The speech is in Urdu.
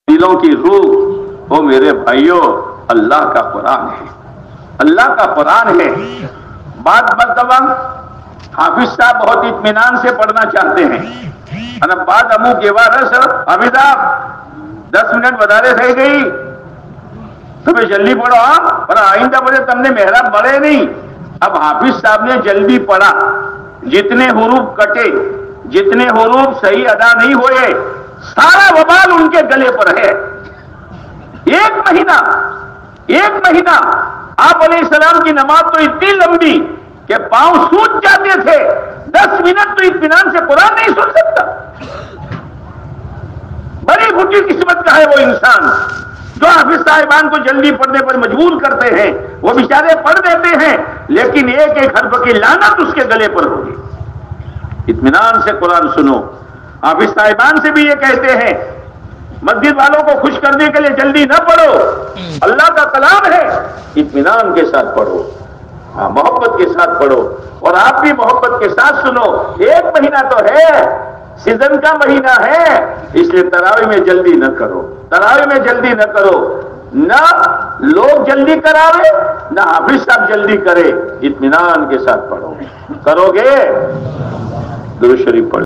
دلوں کی روح وہ میرے بھائیوں اللہ کا قرآن ہے، اللہ کا قرآن ہے۔ بات مرتبہ حافظ صاحب بہت اطمینان سے پڑھنا چاہتے ہیں، بعد امو کے وارث حافظ صاحب 10 منٹ بدارے رہ گئی تمہیں جلدی پڑھو، پر آئندہ بڑے تم نے محراب بڑھے نہیں۔ اب حافظ صاحب نے جلدی پڑھا، جتنے حروف کٹے، جتنے حروف صحیح ادا نہیں ہوئے، سارا وبال ان کے گلے پر ہے۔ ایک مہینہ آپ علیہ السلام کی نماز تو اتنی لمبی کہ پاؤں سوج جاتے تھے، 10 منٹ تو اطمینان سے قرآن نہیں سن سکتا۔ بڑی بھٹی قسمت کا ہے وہ انسان جو حافظ صاحبان کو جلدی پڑھنے پر مجبور کرتے ہیں۔ وہ بیچارے پڑھ دیتے ہیں لیکن ایک ایک حرف کی لعنت اس کے گلے پر ہوگی۔ اطمینان سے قرآن سنو۔ حافظ صاحبان سے بھی یہ کہتے ہیں مسجد والوں کو خوش کرنے کے لیے جلدی نہ پڑھو، اللہ کا کلام ہے، اطمینان کے ساتھ پڑھو، محبت کے ساتھ پڑھو، اور آپ بھی محبت کے ساتھ سنو۔ 1 مہینہ تو ہے، سیزن کا مہینہ ہے، اس لیے تراویح میں جلدی نہ کرو، تراویح میں جلدی نہ کرو، نہ لوگ جلدی کراوے نہ حافظ صاحب جلدی کرے، اطمینان کے ساتھ پڑھو۔ کرو گے درود شریف پڑھو۔